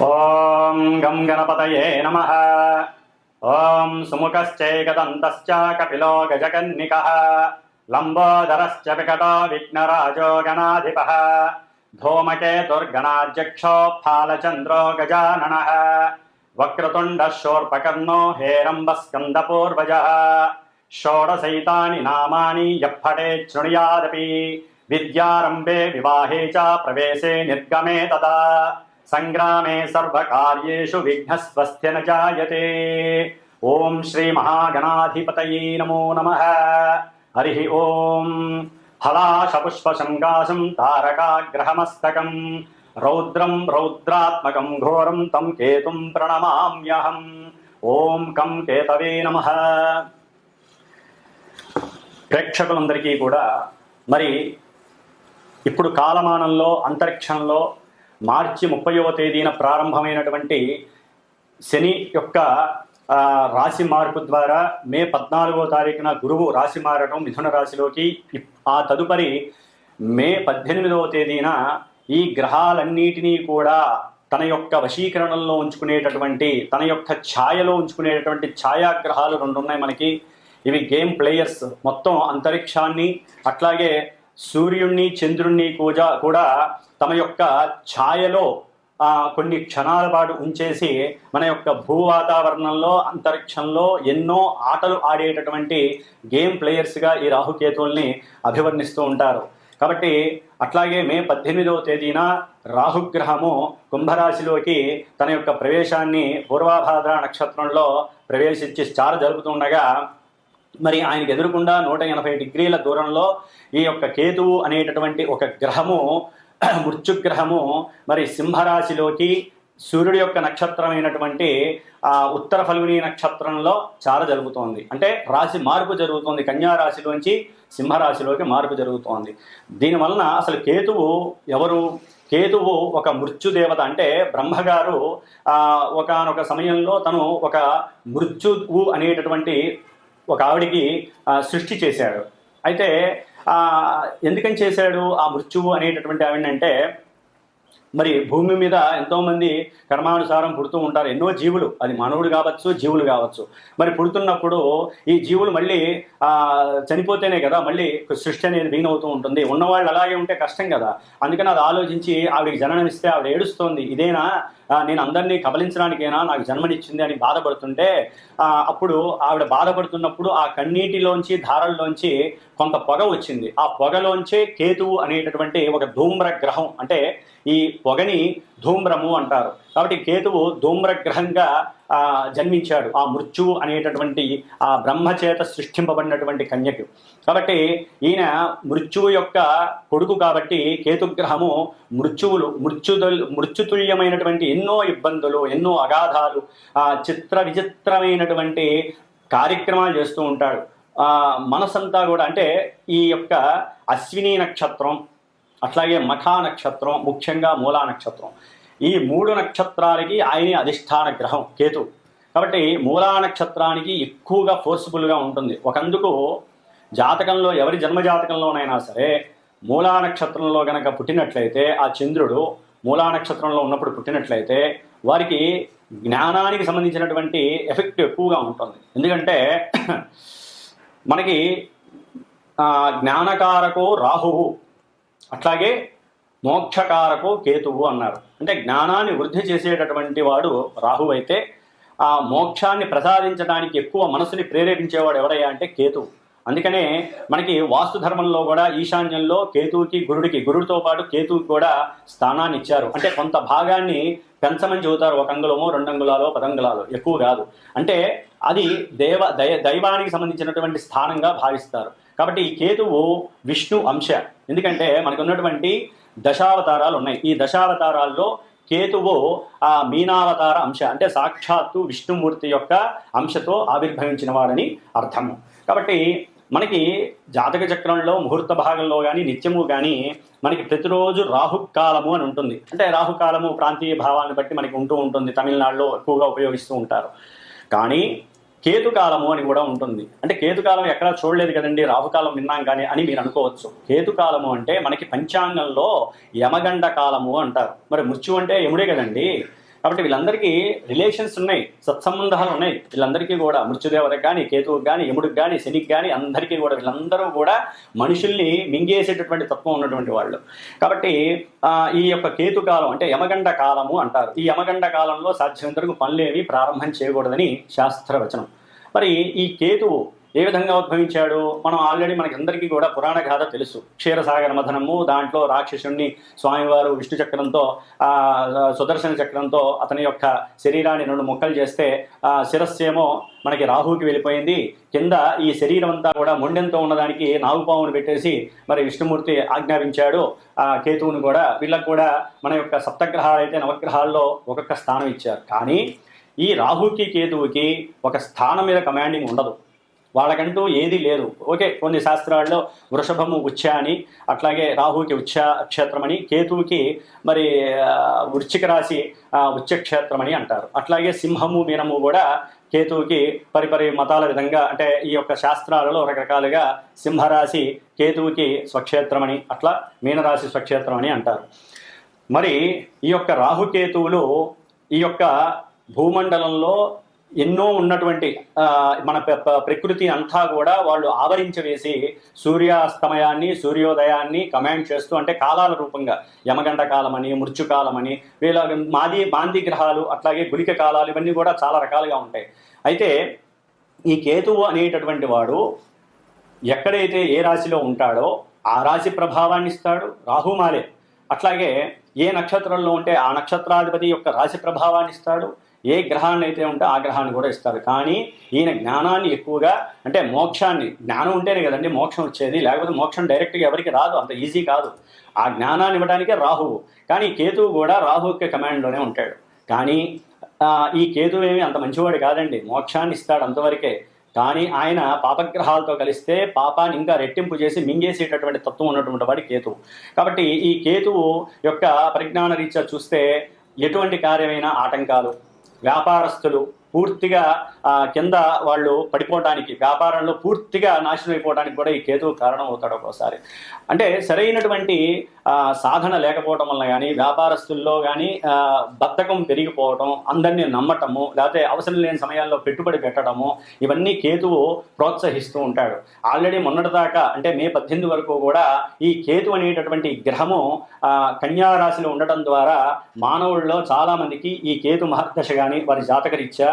ఓం గం గణపతయే నమః. ఓం సుముఖశ్చైకదంతశ్చ కపిలో గజకన్నికః లంబోదరశ్చ వికటో విఘ్నరాజో గణాధిపః ధూమకేతుర్గణాధ్యక్షో ఫాలచంద్రో గజాననః వక్రతుండః శూర్పకర్ణో హేరంబస్కందపూర్వజः షోడశైతాని నామాని యప్పఠేత్ శృణుయాదపి విద్యారంభే వివాహే చ ప్రవేశే నిర్గమే తదా సంగ్రామే సర్వకార్యేషు విఘ్నస్వస్తి న జాయతే. ఓం శ్రీ మహాగణాధిపతయే నమో నమః. హరి ఓం. హలాశపుష్పశంకాశం తారకాగ్రహమస్తకం రౌద్రం రౌద్రాత్మకం ఘోరం తం కేతుం ప్రణమామ్యహం. ఓం కం కేతవే నమః. ప్రేక్షకులందరికీ కూడా మరి ఇప్పుడు కాలమానంలో అంతరిక్షంలో మార్చి 30వ తేదీన ప్రారంభమైనటువంటి శని యొక్క రాశి మార్పు ద్వారా మే 14వ తారీఖున గురువు రాశి మారడం మిథున రాశిలోకి, ఆ తదుపరి మే 18వ తేదీన ఈ గ్రహాలన్నిటినీ కూడా తన యొక్క వశీకరణంలో ఉంచుకునేటటువంటి, తన యొక్క ఛాయలో ఉంచుకునేటటువంటి ఛాయాగ్రహాలు రెండు ఉన్నాయి మనకి. ఇవి గేమ్ ప్లేయర్స్. మొత్తం అంతరిక్షాన్ని అట్లాగే సూర్యుణ్ణి చంద్రుణ్ణి కూడా తమ యొక్క ఛాయలో కొన్ని క్షణాల పాటు ఉంచేసి మన యొక్క భూ వాతావరణంలో అంతరిక్షంలో ఎన్నో ఆటలు ఆడేటటువంటి గేమ్ ప్లేయర్స్గా ఈ రాహుకేతువుల్ని అభివర్ణిస్తూ ఉంటారు. కాబట్టి అట్లాగే మే 18వ తేదీన రాహుగ్రహము కుంభరాశిలోకి తన యొక్క ప్రవేశాన్ని పూర్వాభాద్ర నక్షత్రంలో ప్రవేశించి స్టార్ జరుపుతుండగా, మరి ఆయనకు ఎదురుకుండా 180 డిగ్రీల దూరంలో ఈ యొక్క కేతువు అనేటటువంటి ఒక గ్రహము, మృత్యుగ్రహము, మరి సింహరాశిలోకి సూర్యుడి యొక్క నక్షత్రమైనటువంటి ఉత్తర ఫల్గుని నక్షత్రంలో చార జరుగుతోంది. అంటే రాశి మార్పు జరుగుతోంది. కన్యా రాశిలోంచి సింహరాశిలోకి మార్పు జరుగుతోంది. దీనివలన అసలు కేతువు ఎవరు? కేతువు ఒక మృత్యుదేవత. అంటే బ్రహ్మగారు ఒకానొక సమయంలో తను ఒక మృత్యువు అనేటటువంటి ఒక ఆవిడికి సృష్టి చేశాడు. అయితే ఎందుకని చేశాడు ఆ మృత్యువు అనేటటువంటి ఆవిడంటే, మరి భూమి మీద ఎంతోమంది కర్మానుసారం పుడుతూ ఉంటారు. ఎన్నో జీవులు, అది మానవుడు కావచ్చు, జీవులు కావచ్చు. మరి పుడుతున్నప్పుడు ఈ జీవులు మళ్ళీ చనిపోతేనే కదా మళ్ళీ సృష్టి అనేది వీణవుతూ ఉంటుంది. ఉన్నవాళ్ళు అలాగే ఉంటే కష్టం కదా. అందుకని అది ఆలోచించి ఆవిడికి జననం ఇస్తే ఆవిడ ఏడుస్తోంది. ఇదేనా, నేను అందరినీ కబలించడానికైనా నాకు జన్మనిచ్చింది అని బాధపడుతుంటే, అప్పుడు ఆవిడ బాధపడుతున్నప్పుడు ఆ కన్నీటిలోంచి ధారల్లోంచి కొంత పొగ వచ్చింది. ఆ పొగలోంచే కేతువు అనేటటువంటి ఒక ధూమ్ర గ్రహం, అంటే ఈ పొగని ధూమ్రము అంటారు. కాబట్టి కేతువు ధూమ్రగ్రహంగా జన్మించాడు ఆ మృత్యువు అనేటటువంటి ఆ బ్రహ్మచేత సృష్టింపబడినటువంటి కన్యకు. కాబట్టి మృత్యువు యొక్క కొడుకు కాబట్టి కేతుగ్రహము మృత్యుతుల్యమైనటువంటి ఎన్నో ఇబ్బందులు, ఎన్నో అగాధాలు, చిత్ర విచిత్రమైనటువంటి కార్యక్రమాలు చేస్తూ ఉంటాడు. మనసంతా కూడా, అంటే ఈ యొక్క అశ్విని నక్షత్రం, అట్లాగే మఖా నక్షత్రం, ముఖ్యంగా మూలా నక్షత్రం, ఈ 3 నక్షత్రాలకి ఆయన అధిష్టాన గ్రహం కేతు. కాబట్టి మూలా నక్షత్రానికి ఎక్కువగా ఫోర్స్ఫుల్గా ఉంటుంది. ఒకందుకు జాతకంలో ఎవరి జన్మజాతకంలోనైనా సరే మూలా నక్షత్రంలో గనక పుట్టినట్లయితే, ఆ చంద్రుడు మూలా నక్షత్రంలో ఉన్నప్పుడు పుట్టినట్లయితే వారికి జ్ఞానానికి సంబంధించినటువంటి ఎఫెక్ట్ ఎక్కువగా ఉంటుంది. ఎందుకంటే మనకి జ్ఞానకారకో రాహువు, అట్లాగే మోక్షకారకో కేతువు అన్నారు. అంటే జ్ఞానాన్ని వృద్ధి చేసేటటువంటి వాడు రాహువు అయితే, ఆ మోక్షాన్ని ప్రసాదించడానికి ఎక్కువ మనసుని ప్రేరేపించేవాడు ఎవరయ్యా అంటే కేతువు. అందుకనే మనకి వాస్తు ధర్మంలో కూడా ఈశాన్యంలో కేతువుకి గురుడితో పాటు కేతువుకి కూడా స్థానాన్ని ఇచ్చారు. అంటే కొంత భాగాన్ని పెంచమని చెబుతారు. 1 అంగుళమో 2 అంగుళాలో 10 అంగుళాలు, ఎక్కువ కాదు. అంటే అది దైవానికి సంబంధించినటువంటి స్థానంగా భావిస్తారు. కాబట్టి ఈ కేతువు విష్ణు అంశ. ఎందుకంటే మనకు ఉన్నటువంటి దశావతారాలు ఉన్నాయి. ఈ దశావతారాల్లో కేతువు ఆ మీనావతార అంశ, అంటే సాక్షాత్తు విష్ణుమూర్తి యొక్క అంశతో ఆవిర్భవించిన వాడని అర్థము. కాబట్టి మనకి జాతక చక్రంలో ముహూర్త భాగంలో కానీ నిత్యము కానీ మనకి ప్రతిరోజు రాహుకాలము అని ఉంటుంది. అంటే రాహుకాలము ప్రాంతీయ భావాలను బట్టి మనకి ఉంటూ ఉంటుంది. తమిళనాడులో ఎక్కువగా ఉపయోగిస్తూ ఉంటారు. కానీ కేతుకాలము అని కూడా ఉంటుంది. అంటే కేతుకాలం ఎక్కడా చూడలేదు కదండి, రాహుకాలం విన్నాం కానీ అని మీరు అనుకోవచ్చు. కేతుకాలము అంటే మనకి పంచాంగంలో యమగండ కాలము అంటారు. మరి మృత్యు అంటే యముడే కదండి. కాబట్టి వీళ్ళందరికీ రిలేషన్స్ ఉన్నాయి, సత్సంబంధాలు ఉన్నాయి. వీళ్ళందరికీ కూడా మృత్యుదేవతకు కానీ, కేతువుకి కానీ, యముడికి కానీ, శనికి కానీ అందరికీ కూడా వీళ్ళందరూ కూడా మనుషుల్ని మింగేసేటటువంటి తత్వం ఉన్నటువంటి వాళ్ళు. కాబట్టి ఈ యొక్క కేతుకాలం అంటే యమగండ కాలము అంటారు. ఈ యమగండ కాలంలో సాధ్యమంతరకు పనులేవి ప్రారంభం చేయకూడదని శాస్త్రవచనం. మరి ఈ కేతువు ఏ విధంగా ఉద్భవించాడు? మనం ఆల్రెడీ మనకి అందరికీ కూడా పురాణ గాథ తెలుసు. క్షీరసాగర మథనము, దాంట్లో రాక్షసుణ్ణి స్వామివారు విష్ణు చక్రంతో సుదర్శన చక్రంతో అతని యొక్క శరీరాన్ని 2 ముక్కలు చేస్తే శిరస్సేమో మనకి రాహుకి వెళ్ళిపోయింది. కింద ఈ శరీరం అంతా కూడా మొండెంతో ఉన్నదానికి నాగుపామును పెట్టేసి మరి విష్ణుమూర్తి ఆజ్ఞాపించాడు కేతువుని కూడా. వీళ్ళకు కూడా మన యొక్క సప్తగ్రహాలు అయితే నవగ్రహాల్లో ఒక్కొక్క స్థానం ఇచ్చారు. కానీ ఈ రాహుకి కేతువుకి ఒక స్థానం మీద కమాండింగ్ ఉండదు, వాళ్ళకంటూ ఏది లేదు. ఓకే, కొన్ని శాస్త్రాల్లో వృషభము ఉచ్చ అని, అట్లాగే రాహుకి ఉచ్చ క్షేత్రం అని, కేతువుకి మరి వృశ్చిక రాశి ఉచ్చక్షేత్రం అని అంటారు. అట్లాగే సింహము మీనము కూడా కేతువుకి పరిపరి మతాల విధంగా అంటే ఈ యొక్క శాస్త్రాలలో రకరకాలుగా సింహరాశి కేతువుకి స్వక్షేత్రం అని, అట్లా మీనరాశి స్వక్షేత్రం అని అంటారు. మరి ఈ యొక్క రాహుకేతువులు ఈ యొక్క భూమండలంలో ఎన్నో ఉన్నటువంటి మన ప్రకృతి అంతా కూడా వాళ్ళు ఆవరించవేసి సూర్యాస్తమయాన్ని సూర్యోదయాన్ని కమాండ్ చేస్తూ, అంటే కాలాల రూపంగా యమగండ కాలమని, మృత్యుకాలమని, వీళ్ళ మాంది గ్రహాలు, అట్లాగే గుళిక కాలాలు, ఇవన్నీ కూడా చాలా రకాలుగా ఉంటాయి. అయితే ఈ కేతువు అనేటటువంటి వాడు ఎక్కడైతే ఏ రాశిలో ఉంటాడో ఆ రాశి ప్రభావాన్ని ఇస్తాడు రాహుమాలే. అట్లాగే ఏ నక్షత్రంలో ఉంటే ఆ నక్షత్రాధిపతి యొక్క రాశి ప్రభావాన్ని ఇస్తాడు. ఏ గ్రహాన్ని అయితే ఉంటే ఆ గ్రహాన్ని కూడా ఇస్తారు. కానీ ఈయన జ్ఞానాన్ని ఎక్కువగా, అంటే మోక్షాన్ని, జ్ఞానం ఉంటేనే కదండి మోక్షం వచ్చేది, లేకపోతే మోక్షం డైరెక్ట్గా ఎవరికి రాదు, అంత ఈజీ కాదు. ఆ జ్ఞానాన్ని ఇవ్వడానికే రాహువు. కానీ కేతువు కూడా రాహువుకి కమాండ్లోనే ఉంటాడు. కానీ ఈ కేతువు ఏమి అంత మంచివాడు కాదండి, మోక్షాన్ని ఇస్తాడు అంతవరకే. కానీ ఆయన పాపగ్రహాలతో కలిస్తే పాపాన్ని ఇంకా రెట్టింపు చేసి మింగేసేటటువంటి తత్వం ఉన్నటువంటి వాడి కేతువు. కాబట్టి ఈ కేతువు యొక్క పరిజ్ఞాన రీత్యా చూస్తే ఎటువంటి కార్యమైన ఆటంకాలు, వ్యాపారస్తులు పూర్తిగా కింద వాళ్ళు పడిపోవడానికి, వ్యాపారంలో పూర్తిగా నాశనం అయిపోవడానికి కూడా ఈ కేతువు కారణం అవుతాడు ఒక్కోసారి. అంటే సరైనటువంటి సాధన లేకపోవటం వల్ల కానీ, వ్యాపారస్తుల్లో కానీ బద్ధకం పెరిగిపోవటం, అందరినీ నమ్మటము, లేకపోతే అవసరం లేని సమయాల్లో పెట్టుబడి పెట్టడము, ఇవన్నీ కేతువు ప్రోత్సహిస్తూ ఉంటాడు. ఆల్రెడీ మొన్నటిదాకా అంటే మే 18 వరకు కూడా ఈ కేతు అనేటటువంటి గ్రహము కన్యారాశిలో ఉండటం ద్వారా మానవుల్లో చాలామందికి ఈ కేతు మహర్దశ కానీ వారి జాతకరీత్యా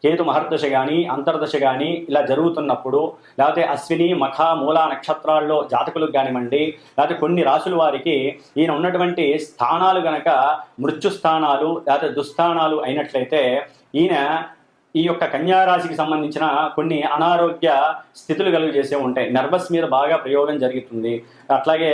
కేతు మహర్దశ కానీ అంతర్దశ కానీ ఇలా జరుగుతున్నప్పుడు, లేకపోతే అశ్విని మఖ మూల నక్షత్రాల్లో జాతకులకు కానివ్వండి, లేకపోతే కొన్ని రాసుల వారికి ఈయన ఉన్నటువంటి స్థానాలు గనక మృత్యు స్థానాలు లేకపోతే దుస్థానాలు అయినట్లయితే ఈయన ఈ యొక్క కన్యారాశికి సంబంధించిన కొన్ని అనారోగ్య స్థితులు కలుగజేసే ఉంటాయి. నర్వస్ మీద బాగా ప్రయోగం జరుగుతుంది. అట్లాగే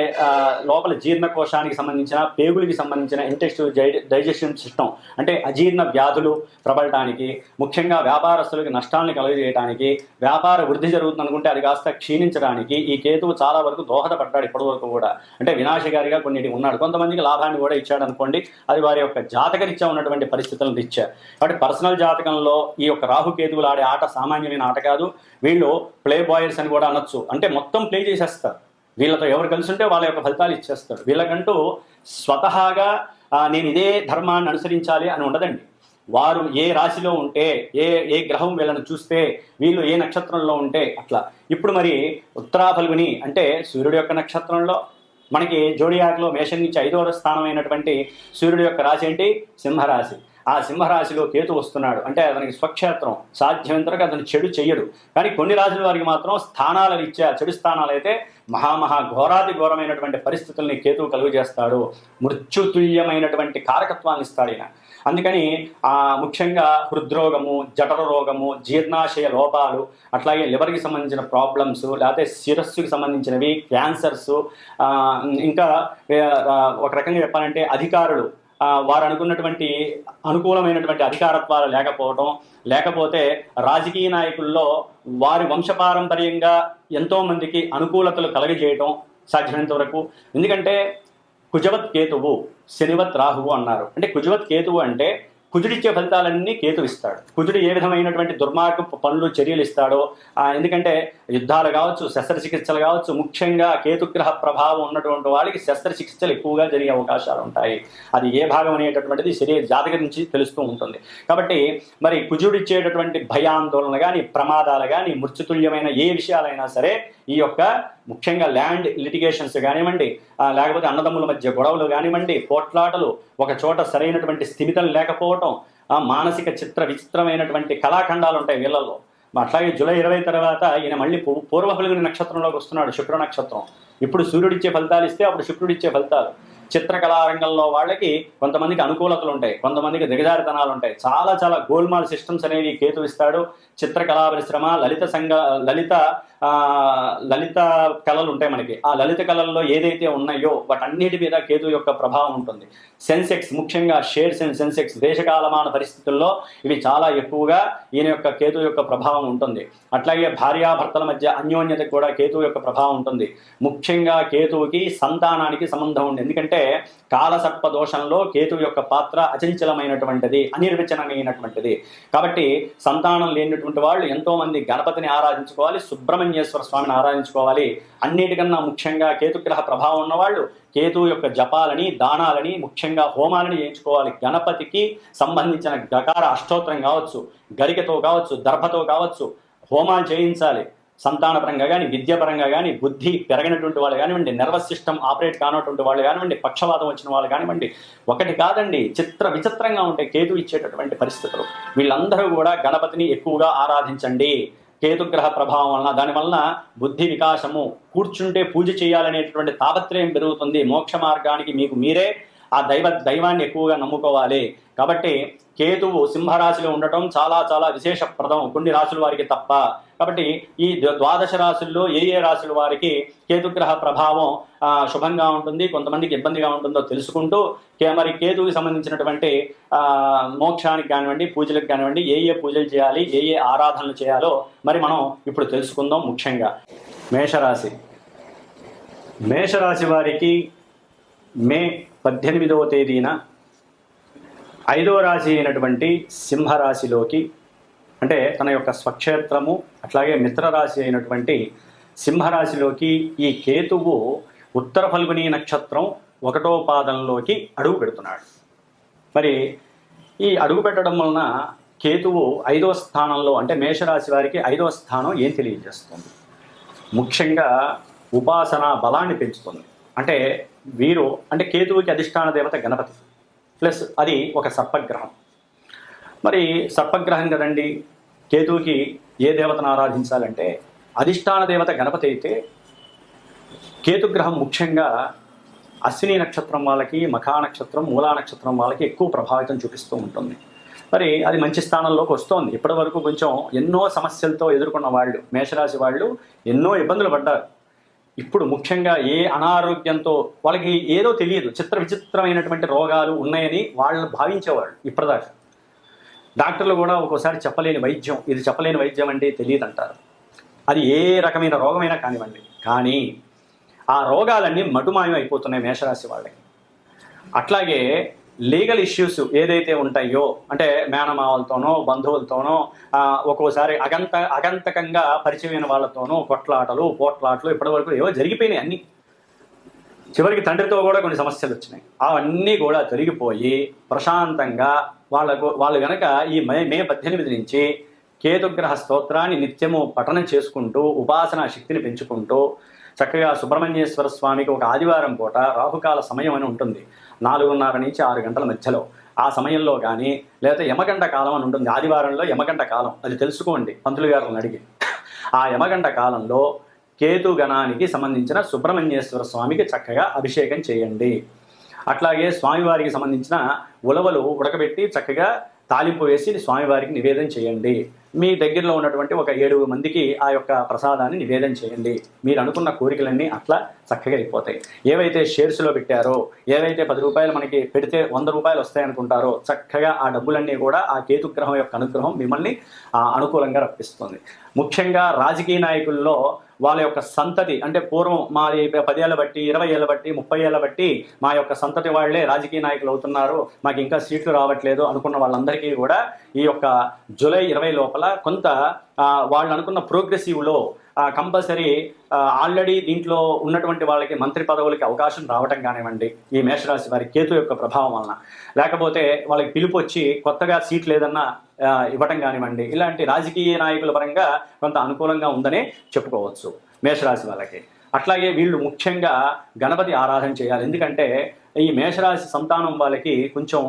లోపల జీర్ణకోశానికి సంబంధించిన, పేగులకి సంబంధించిన ఇంటెస్టివ్ డైజెషన్ సిస్టమ్ అంటే అజీర్ణ వ్యాధులు ప్రబలటానికి, ముఖ్యంగా వ్యాపారస్తులకి నష్టాలను కలుగజేయడానికి, వ్యాపార వృద్ధి జరుగుతుంది అనుకుంటే అది కాస్త క్షీణించడానికి ఈ కేతువు చాలా వరకు దోహదపడ్డాడు ఇప్పటివరకు కూడా. అంటే వినాశకారిగా కొన్నిటి ఉన్నాడు. కొంతమందికి లాభాన్ని కూడా ఇచ్చాడు అనుకోండి, అది వారి యొక్క జాతకరీత్యా ఉన్నటువంటి పరిస్థితులను ఇచ్చారు. కాబట్టి పర్సనల్ జాతకంలో ఈ యొక్క రాహుకేతువులు ఆడే ఆట సామాన్యమైన ఆట కాదు. వీళ్ళు ప్లే బాయర్స్ అని కూడా అనొచ్చు. అంటే మొత్తం ప్లే చేసేస్తారు. వీళ్ళతో ఎవరు కలిసి ఉంటే వాళ్ళ యొక్క ఫలితాలు ఇచ్చేస్తారు. వీళ్ళకంటూ స్వతహాగా నేను ఇదే ధర్మాన్ని అనుసరించాలి అని ఉండదండి. వారు ఏ రాశిలో ఉంటే, ఏ గ్రహం వీళ్ళని చూస్తే, వీళ్ళు ఏ నక్షత్రంలో ఉంటే అట్లా. ఇప్పుడు మరి ఉత్తరా ఫల్గుని అంటే సూర్యుడి యొక్క నక్షత్రంలో మనకి జోడియాక్లో మేషం నుంచి 5వ స్థానం అయినటువంటి సూర్యుడి యొక్క రాశి ఏంటి? సింహరాశి. ఆ సింహరాశిలో కేతు వస్తున్నాడు అంటే అతనికి స్వక్షేత్రం. సాధ్యమైనంతవరకు అతను చెడు చెయ్యడు. కానీ కొన్ని రాశుల వారికి మాత్రం స్థానాల రీత్యా చెడు స్థానాలు అయితే ఘోరాతి ఘోరమైనటువంటి పరిస్థితుల్ని కేతువు కలుగు చేస్తాడు. మృత్యుతుల్యమైనటువంటి కారకత్వాన్ని ఇస్తాడు ఈయన. అందుకని ముఖ్యంగా హృద్రోగము, జఠర రోగము, జీర్ణాశయ లోపాలు, అట్లాగే లివర్కి సంబంధించిన ప్రాబ్లమ్స్, లేకపోతే శిరస్సుకి సంబంధించినవి, క్యాన్సర్స్, ఇంకా ఒక రకంగా చెప్పాలంటే అధికారులు వారు అనుకున్నటువంటి అనుకూలమైనటువంటి అధికారత్వాలు లేకపోవడం, లేకపోతే రాజకీయ నాయకుల్లో వారి వంశపారంపర్యంగా ఎంతోమందికి అనుకూలతలు కలగజేయటం సాధ్యమైనంత వరకు. ఎందుకంటే కుజవత్ కేతువు శనివత్ రాహువు అన్నారు. అంటే కుజవత్ కేతువు అంటే కుజుడిచ్చే ఫలితాలన్నీ కేతు ఇస్తాడు. కుజుడు ఏ విధమైనటువంటి దుర్మార్గపు పనులు చర్యలు ఇస్తాడో, ఎందుకంటే యుద్ధాలు కావచ్చు, శస్త్రచికిత్సలు కావచ్చు, ముఖ్యంగా కేతుగ్రహ ప్రభావం ఉన్నటువంటి వాళ్ళకి శస్త్రచికిత్సలు ఎక్కువగా జరిగే అవకాశాలు ఉంటాయి. అది ఏ భాగం అనేటటువంటిది శరీర జాతకం నుంచి తెలుస్తూ ఉంటుంది. కాబట్టి మరి కుజుడిచ్చేటటువంటి భయాందోళన కానీ, ప్రమాదాలు కానీ, మృత్యుతుల్యమైన ఏ విషయాలైనా సరే, ఈ యొక్క ముఖ్యంగా ల్యాండ్ లిటిగేషన్స్ కానివ్వండి, లేకపోతే అన్నదమ్ముల మధ్య గొడవలు కానివ్వండి, పోట్లాటలు, ఒక చోట సరైనటువంటి స్థిమితం లేకపోవటం, మానసిక విచిత్రమైనటువంటి కళాఖండాలు ఉంటాయి వీళ్ళల్లో. అట్లాగే జూలై 20 తర్వాత ఈయన మళ్ళీ పూర్వ ఫల్గుని నక్షత్రంలోకి వస్తున్నాడు, శుక్ర నక్షత్రం. ఇప్పుడు సూర్యుడిచ్చే ఫలితాలు ఇస్తే అప్పుడు శుక్రుడిచ్చే ఫలితాలు. చిత్రకళారంగంలో వాళ్ళకి కొంతమందికి అనుకూలతలు ఉంటాయి, కొంతమందికి దిగజారితనాలు ఉంటాయి. చాలా చాలా గోల్మాల్ సిస్టమ్స్ అనేవి కేతు ఇస్తాడు. చిత్రకళా పరిశ్రమ, లలిత కళలు ఉంటాయి మనకి. ఆ లలిత కళల్లో ఏదైతే ఉన్నాయో వాటన్నిటి మీద కేతు యొక్క ప్రభావం ఉంటుంది. సెన్సెక్స్, ముఖ్యంగా షేర్స్ అండ్ సెన్సెక్స్ దేశకాలమాన పరిస్థితుల్లో ఇవి చాలా ఎక్కువగా ఈయన యొక్క కేతు యొక్క ప్రభావం ఉంటుంది. అట్లాగే భార్యాభర్తల మధ్య అన్యోన్యతకు కూడా కేతు యొక్క ప్రభావం ఉంటుంది. ముఖ్యంగా కేతువుకి సంతానానికి సంబంధం ఉంది. ఎందుకంటే కాలసర్ప దోషంలో కేతు యొక్క పాత్ర అచంచలమైనటువంటిది, అనిర్వచనమైనటువంటిది. కాబట్టి సంతానం లేనటువంటి వాళ్ళు ఎంతోమంది గణపతిని ఆరాధించుకోవాలి, సుబ్రహ్మణ్యేశ్వర స్వామిని ఆరాధించుకోవాలి. అన్నిటికన్నా ముఖ్యంగా కేతుగ్రహ ప్రభావం ఉన్నవాళ్ళు కేతు యొక్క జపాలని, దానాలని, ముఖ్యంగా హోమాలని చేయించుకోవాలి. గణపతికి సంబంధించిన గకార అష్టోత్తరం కావచ్చు, గరికతో కావచ్చు, దర్భతో కావచ్చు హోమాలు చేయించాలి. సంతానపరంగా కానీ, విద్యాపరంగా కానీ, బుద్ధి పెరగినటువంటి వాళ్ళు కానివ్వండి, నర్వస్ సిస్టమ్ ఆపరేట్ కానటువంటి వాళ్ళు కానివ్వండి, పక్షవాతం వచ్చిన వాళ్ళు కానివ్వండి, ఒకటి కాదండి, విచిత్రంగా ఉంటాయి కేతు ఇచ్చేటటువంటి పరిస్థితులు. వీళ్ళందరూ కూడా గణపతిని ఎక్కువగా ఆరాధించండి. కేతుగ్రహ ప్రభావం వలన, దానివలన బుద్ధి వికాసము, కూర్చుంటే పూజ చేయాలనేటువంటి తాపత్రయం పెరుగుతుంది. మోక్ష మార్గానికి మీకు మీరే ఆ దైవాన్ని ఎక్కువగా నమ్ముకోవాలి. కాబట్టి కేతువు సింహరాశిలో ఉండటం చాలా చాలా విశేషప్రదం, కొన్ని రాశుల వారికి తప్ప. కాబట్టి ఈ 12 రాశుల్లో ఏ రాశుల వారికి కేతుగ్రహ ప్రభావం శుభంగా ఉంటుంది, కొంతమందికి ఇబ్బందిగా ఉంటుందో తెలుసుకుంటూ మరి కేతువుకి సంబంధించినటువంటి మోక్షానికి కానివ్వండి, పూజలకు కానివ్వండి, ఏ పూజలు చేయాలి, ఏ ఆరాధనలు చేయాలో మరి మనం ఇప్పుడు తెలుసుకుందాం. ముఖ్యంగా మేషరాశి వారికి మే 18వ తేదీన 5వ రాశి అయినటువంటి సింహరాశిలోకి, అంటే తన యొక్క స్వక్షేత్రము అట్లాగే మిత్రరాశి అయినటువంటి సింహరాశిలోకి ఈ కేతువు ఉత్తర ఫల్గుని నక్షత్రం 1వ పాదంలోకి అడుగు పెడుతున్నాడు. మరి ఈ అడుగు పెట్టడం వలన కేతువు 5వ స్థానంలో, అంటే మేషరాశి వారికి 5వ స్థానం ఏం తెలియజేస్తుంది? ముఖ్యంగా ఉపాసన బలాన్ని పెంచుతుంది. అంటే కేతువుకి అధిష్టాన దేవత గణపతి, ప్లస్ అది ఒక సర్పగ్రహం. మరి సర్పగ్రహం కదండి, కేతువుకి ఏ దేవతను ఆరాధించాలంటే అధిష్టాన దేవత గణపతి అయితే, కేతుగ్రహం ముఖ్యంగా అశ్విని నక్షత్రం వాళ్ళకి, మఖా నక్షత్రం, మూలా నక్షత్రం వాళ్ళకి ఎక్కువ ప్రభావితం చూపిస్తూ ఉంటుంది. మరి అది మంచి స్థానంలోకి వస్తోంది. ఇప్పటి వరకు కొంచెం ఎన్నో సమస్యలతో ఎదుర్కొన్న వాళ్ళు, మేషరాశి వాళ్ళు ఎన్నో ఇబ్బందులు పడ్డారు. ఇప్పుడు ముఖ్యంగా ఏ అనారోగ్యంతో వాళ్ళకి ఏదో తెలియదు, విచిత్రమైనటువంటి రోగాలు ఉన్నాయని వాళ్ళు భావించేవాళ్ళు ఇప్పటిదాకా. డాక్టర్లు కూడా ఒక్కోసారి చెప్పలేని వైద్యం, ఇది చెప్పలేని వైద్యం అంటే తెలియదు అంటారు. అది ఏ రకమైన రోగమైనా కానివ్వండి, కానీ ఆ రోగాలన్నీ మటుమాయం అయిపోతున్నాయి మేషరాశి వాళ్ళకి. అట్లాగే లీగల్ ఇష్యూస్ ఏదైతే ఉంటాయో, అంటే మేనమావలతోనో, బంధువులతోనో, ఒక్కోసారి అగంతకంగా పరిచయమైన వాళ్ళతోనో పోట్లాటలు ఇప్పటివరకు ఏవో జరిగిపోయినాయి అన్నీ. చివరికి తండ్రితో కూడా కొన్ని సమస్యలు వచ్చినాయి. అవన్నీ కూడా జరిగిపోయి ప్రశాంతంగా వాళ్ళు కనుక ఈ మే 18 నుంచి కేతుగ్రహ స్తోత్రాన్ని నిత్యము పఠనం చేసుకుంటూ, ఉపాసనా శక్తిని పెంచుకుంటూ, చక్కగా సుబ్రహ్మణ్యేశ్వర స్వామికి ఒక ఆదివారం పూట రాహుకాల సమయం అని ఉంటుంది, 4:30 నుంచి 6 గంటల మధ్యలో. ఆ సమయంలో కానీ, లేదా యమగంట కాలం అని ఉంటుంది, ఆదివారంలో యమగంట కాలం, అది తెలుసుకోండి పంతులు గారిని అడిగి. ఆ యమగంట కాలంలో కేతు గణానికి సంబంధించిన సుబ్రహ్మణ్యేశ్వర స్వామికి చక్కగా అభిషేకం చేయండి. అట్లాగే స్వామివారికి సంబంధించిన ఉలవలు ఉడకబెట్టి చక్కగా తాలింపు వేసి స్వామివారికి నివేదన చేయండి. మీ దగ్గరలో ఉన్నటువంటి ఒక 7 మందికి ఆ యొక్క ప్రసాదాన్ని నివేదన చేయండి. మీరు అనుకున్న కోరికలన్నీ అట్లా చక్కగా అయిపోతాయి. ఏవైతే షేర్స్లో పెట్టారో, ఏవైతే 10 రూపాయలు మనకి పెడితే 100 రూపాయలు వస్తాయనుకుంటారో, చక్కగా ఆ డబ్బులన్నీ కూడా ఆ కేతుగ్రహం యొక్క అనుగ్రహం మిమ్మల్ని అనుకూలంగా రప్పిస్తుంది. ముఖ్యంగా రాజకీయ నాయకుల్లో వాళ్ళ యొక్క సంతతి, అంటే పూర్వం మాది 10 ఏళ్ళ బట్టి, 20 ఏళ్ళ బట్టి, 30 ఏళ్ళ బట్టి మా యొక్క సంతతి వాళ్లే రాజకీయ నాయకులు అవుతున్నారు, మాకు ఇంకా సీట్లు రావట్లేదు అనుకున్న వాళ్ళందరికీ కూడా ఈ యొక్క జూలై 20 లోపల కొంత వాళ్ళు అనుకున్న ప్రోగ్రెసివ్లో కంపల్సరీ ఆల్రెడీ దీంట్లో ఉన్నటువంటి వాళ్ళకి మంత్రి పదవులకి అవకాశం రావటం కానివ్వండి, ఈ మేషరాశి వారి కేతు యొక్క ప్రభావం వలన, లేకపోతే వాళ్ళకి పిలుపు వచ్చి కొత్తగా సీట్లు ఏదన్నా ఇవ్వటం కానివ్వండి, ఇలాంటి రాజకీయ నాయకుల పరంగా కొంత అనుకూలంగా ఉందనే చెప్పుకోవచ్చు మేషరాశి వాళ్ళకి. అట్లాగే వీళ్ళు ముఖ్యంగా గణపతి ఆరాధన చేయాలి. ఎందుకంటే ఈ మేషరాశి సంతానం వాళ్ళకి కొంచెం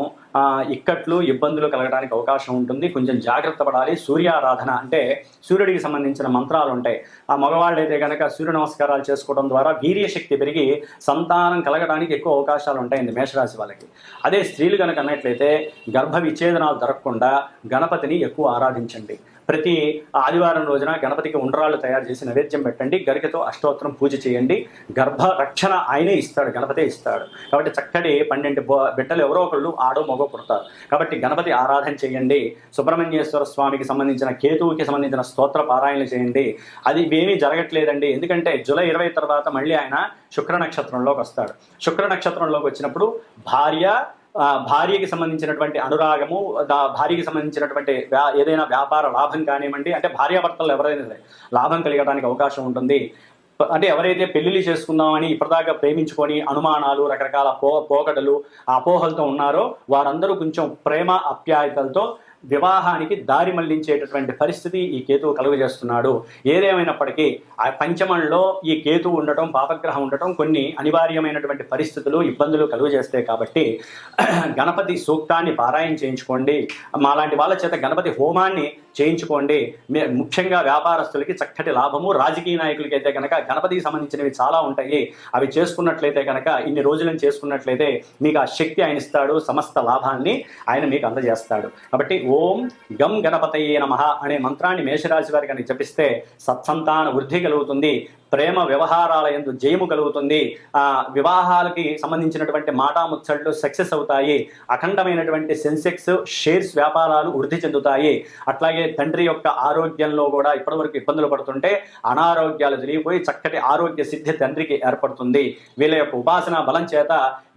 ఇక్కట్లు ఇబ్బందులు కలగడానికి అవకాశం ఉంటుంది. కొంచెం జాగ్రత్త పడాలి. సూర్యారాధన అంటే సూర్యుడికి సంబంధించిన మంత్రాలు ఉంటాయి. ఆ మగవాళ్ళు అయితే కనుక సూర్య నమస్కారాలు చేసుకోవడం ద్వారా వీర్యశక్తి పెరిగి సంతానం కలగడానికి ఎక్కువ అవకాశాలు ఉంటాయండి మేషరాశి వాళ్ళకి. అదే స్త్రీలు కనుక అన్నట్లయితే గర్భ విచ్ఛేదనాలు జరగకుండా గణపతిని ఎక్కువ ఆరాధించండి. ప్రతి ఆదివారం రోజున గణపతికి ఉండ్రాళ్ళు తయారు చేసి నైవేద్యం పెట్టండి. గరికతో అష్టోత్తరం పూజ చేయండి. గర్భ రక్షణ ఆయనే ఇస్తాడు, గణపతే ఇస్తాడు. కాబట్టి చక్కటి 12 బిడ్డలు ఎవరో ఒకళ్ళు ఆడో మగో పుడతారు. కాబట్టి గణపతి ఆరాధన చేయండి. సుబ్రహ్మణ్యేశ్వర స్వామికి సంబంధించిన కేతువుకి సంబంధించిన స్తోత్ర పారాయణలు చేయండి. అది ఏమీ జరగట్లేదండి, ఎందుకంటే జూలై 20 తర్వాత మళ్ళీ ఆయన శుక్ర నక్షత్రంలోకి వస్తాడు. శుక్ర నక్షత్రంలోకి వచ్చినప్పుడు భార్యకి సంబంధించినటువంటి అనురాగము, భార్యకి సంబంధించినటువంటి ఏదైనా వ్యాపార లాభం కానివ్వండి, అంటే భార్యాభర్తలు ఎవరైనా సరే లాభం కలిగడానికి అవకాశం ఉంటుంది. అంటే ఎవరైతే పెళ్లిళ్ళు చేసుకుందామని ఇప్పటిదాకా ప్రేమించుకొని అనుమానాలు, రకరకాల పోకడలు, అపోహలతో ఉన్నారో వారందరూ కొంచెం ప్రేమ ఆప్యాయతలతో వివాహానికి దారి మళ్లించేటటువంటి పరిస్థితి ఈ కేతువు కలుగజేస్తున్నాడు. ఏదేమైనప్పటికీ ఆ పంచమంలో ఈ కేతువు ఉండటం, పాపగ్రహం ఉండటం కొన్ని అనివార్యమైనటువంటి పరిస్థితులు, ఇబ్బందులు కలుగజేస్తాయి. కాబట్టి గణపతి సూక్తాన్ని పారాయణ చేయించుకోండి. మాలాంటి వాళ్ళ చేత గణపతి హోమాన్ని చేయించుకోండి. ముఖ్యంగా వ్యాపారస్తులకి చక్కటి లాభము. రాజకీయ నాయకులకి అయితే కనుక గణపతికి సంబంధించినవి చాలా ఉంటాయి. అవి చేసుకున్నట్లయితే కనుక, ఇన్ని రోజులను చేసుకున్నట్లయితే మీకు ఆ శక్తి ఆయన ఇస్తాడు. సమస్త లాభాన్ని ఆయన మీకు అందజేస్తాడు. కాబట్టి ఓం గం గణపతయే నమః అనే మంత్రాన్ని మేషరాశి వారికి అని జపిస్తే సత్సంతాన వృద్ధి కలుగుతుంది. ప్రేమ వ్యవహారాల యందు జయము కలుగుతుంది. వివాహాలకి సంబంధించినటువంటి మాటాముచ్చట్లు సక్సెస్ అవుతాయి. అఖండమైనటువంటి సెన్సెక్స్ షేర్స్ వ్యాపారాలు వృద్ధి చెందుతాయి. అట్లాగే తండ్రి యొక్క ఆరోగ్యంలో కూడా ఇప్పటివరకు ఇబ్బందులు పడుతుంటే అనారోగ్యాలు జరిగిపోయి చక్కటి ఆరోగ్య సిద్ధి తండ్రికి ఏర్పడుతుంది. వీళ్ళ యొక్క ఉపాసన బలం చేత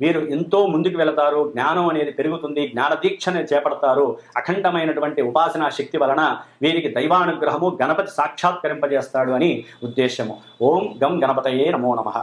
వీరు ఎంతో ముందుకు వెళతారు. జ్ఞానం అనేది పెరుగుతుంది. జ్ఞాన దీక్షని చేపడతారు. అఖండమైనటువంటి ఉపాసనా శక్తి వలన వీరికి దైవానుగ్రహము, గణపతి సాక్షాత్కరింపజేస్తాడు అని ఉద్దేశము. ఓం గం గణపతయే నమో నమః.